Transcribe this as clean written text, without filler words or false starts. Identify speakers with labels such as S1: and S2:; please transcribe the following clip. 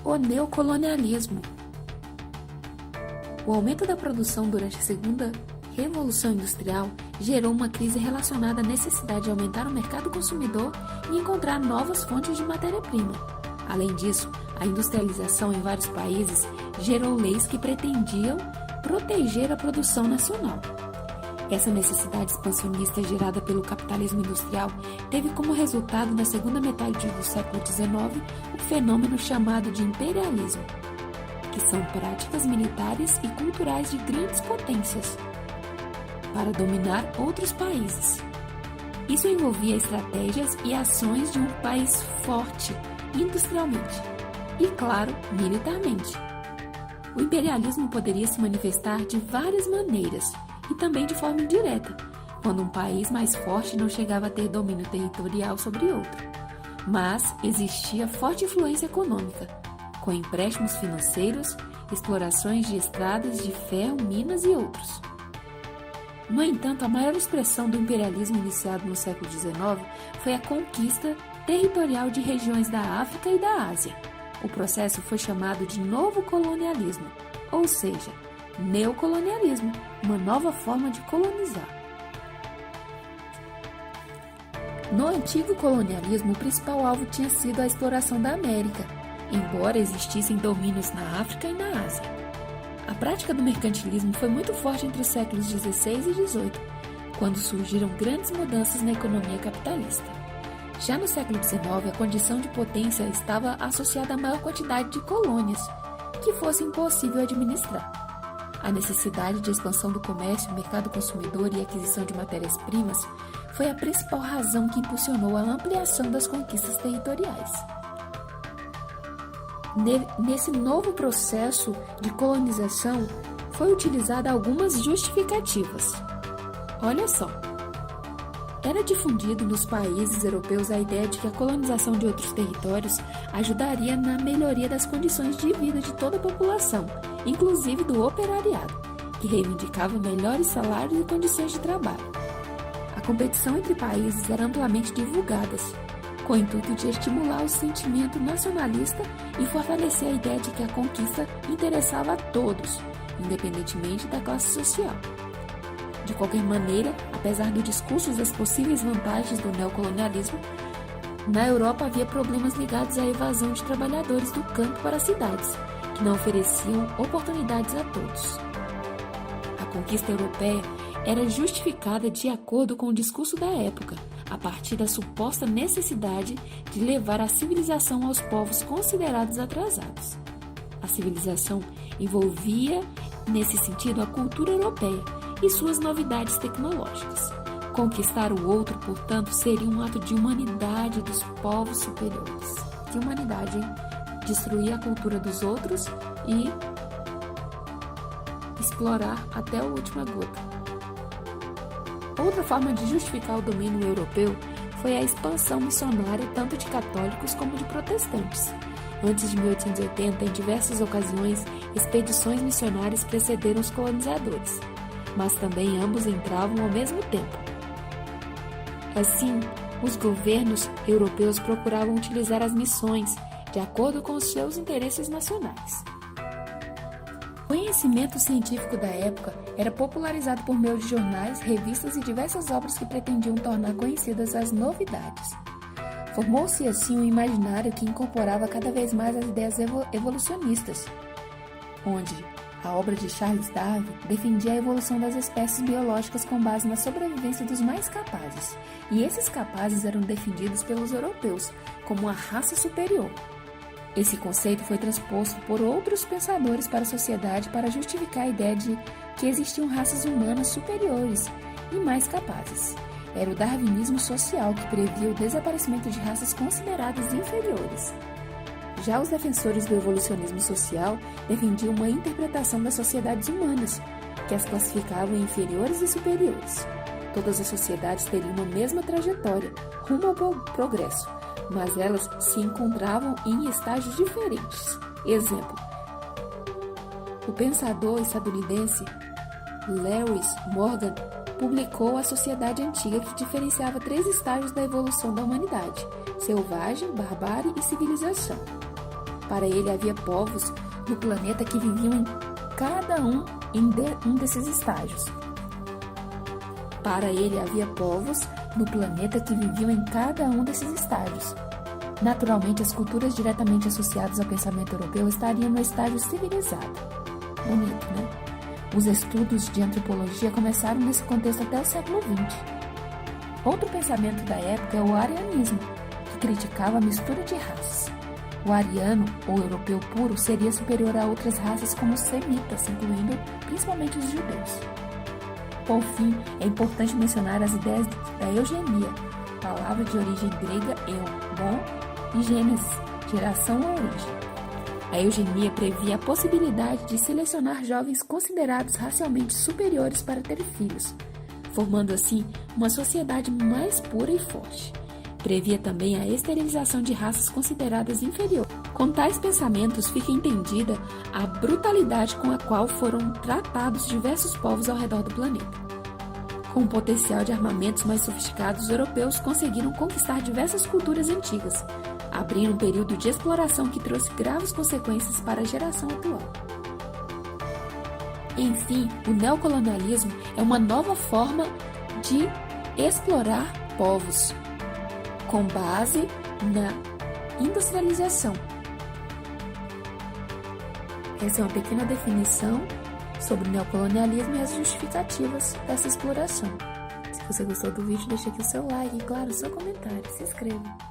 S1: o neocolonialismo. O aumento da produção durante a Segunda Revolução Industrial gerou uma crise relacionada à necessidade de aumentar o mercado consumidor e encontrar novas fontes de matéria-prima. Além disso, a industrialização em vários países gerou leis que pretendiam proteger a produção nacional. Essa necessidade expansionista gerada pelo capitalismo industrial teve como resultado, na segunda metade do século XIX, o fenômeno chamado de imperialismo, que são práticas militares e culturais de grandes potências para dominar outros países. Isso envolvia estratégias e ações de um país forte industrialmente e, claro, militarmente. O imperialismo poderia se manifestar de várias maneiras e também de forma indireta, quando um país mais forte não chegava a ter domínio territorial sobre outro. Mas existia forte influência econômica, com empréstimos financeiros, explorações de estradas de ferro, minas e outros. No entanto, a maior expressão do imperialismo iniciado no século XIX foi a conquista territorial de regiões da África e da Ásia. O processo foi chamado de novo colonialismo, ou seja, neocolonialismo, uma nova forma de colonizar. No antigo colonialismo, o principal alvo tinha sido a exploração da América, embora existissem domínios na África e na Ásia. A prática do mercantilismo foi muito forte entre os séculos XVI e XVIII, quando surgiram grandes mudanças na economia capitalista. Já no século XIX, a condição de potência estava associada a maior quantidade de colônias, que fosse impossível administrar. A necessidade de expansão do comércio, mercado consumidor e aquisição de matérias-primas foi a principal razão que impulsionou a ampliação das conquistas territoriais. Nesse novo processo de colonização, foi utilizada algumas justificativas. Olha só, era difundido nos países europeus a ideia de que a colonização de outros territórios ajudaria na melhoria das condições de vida de toda a população, inclusive do operariado, que reivindicava melhores salários e condições de trabalho. A competição entre países era amplamente divulgada, com o intuito de estimular o sentimento nacionalista e fortalecer a ideia de que a conquista interessava a todos, independentemente da classe social. De qualquer maneira, apesar do discurso das possíveis vantagens do neocolonialismo, na Europa havia problemas ligados à evasão de trabalhadores do campo para as cidades, que não ofereciam oportunidades a todos. A conquista europeia era justificada de acordo com o discurso da época, a partir da suposta necessidade de levar a civilização aos povos considerados atrasados. A civilização envolvia, nesse sentido, a cultura europeia e suas novidades tecnológicas. Conquistar o outro, portanto, seria um ato de humanidade dos povos superiores. Que humanidade, hein? Destruir a cultura dos outros e explorar até a última gota. Outra forma de justificar o domínio europeu foi a expansão missionária tanto de católicos como de protestantes. Antes de 1880, em diversas ocasiões, expedições missionárias precederam os colonizadores, mas também ambos entravam ao mesmo tempo. Assim, os governos europeus procuravam utilizar as missões de acordo com os seus interesses nacionais. O conhecimento científico da época era popularizado por meio de jornais, revistas e diversas obras que pretendiam tornar conhecidas as novidades. Formou-se assim um imaginário que incorporava cada vez mais as ideias evolucionistas, onde a obra de Charles Darwin defendia a evolução das espécies biológicas com base na sobrevivência dos mais capazes, e esses capazes eram defendidos pelos europeus como uma raça superior. Esse conceito foi transposto por outros pensadores para a sociedade para justificar a ideia de que existiam raças humanas superiores e mais capazes. Era o darwinismo social que previa o desaparecimento de raças consideradas inferiores. Já os defensores do evolucionismo social defendiam uma interpretação das sociedades humanas, que as classificavam em inferiores e superiores. Todas as sociedades teriam uma mesma trajetória, rumo ao progresso, mas elas se encontravam em estágios diferentes. Exemplo: o pensador estadunidense Lewis Morgan publicou A Sociedade Antiga, que diferenciava 3 estágios da evolução da humanidade: selvagem, barbárie e civilização. Para ele havia povos no planeta que viviam em cada um desses estágios. Para ele havia povos no planeta que viviam em cada um desses estágios. Naturalmente, as culturas diretamente associadas ao pensamento europeu estariam no estágio civilizado. Bonito, né? Os estudos de antropologia começaram nesse contexto até o século XX. Outro pensamento da época é o arianismo, que criticava a mistura de raças. O ariano, ou europeu puro, seria superior a outras raças como os semitas, incluindo principalmente os judeus. Por fim, é importante mencionar as ideias da eugenia, palavra de origem grega eu, bom, e gênesis, geração ou origem. A eugenia previa a possibilidade de selecionar jovens considerados racialmente superiores para ter filhos, formando assim uma sociedade mais pura e forte. Previa também a esterilização de raças consideradas inferiores. Com tais pensamentos fica entendida a brutalidade com a qual foram tratados diversos povos ao redor do planeta. Com o potencial de armamentos mais sofisticados, os europeus conseguiram conquistar diversas culturas antigas, abrindo um período de exploração que trouxe graves consequências para a geração atual. Enfim, o neocolonialismo é uma nova forma de explorar povos, com base na industrialização. Essa é uma pequena definição sobre o neocolonialismo e as justificativas dessa exploração. Se você gostou do vídeo, deixa aqui o seu like e, claro, o seu comentário. Se inscreva.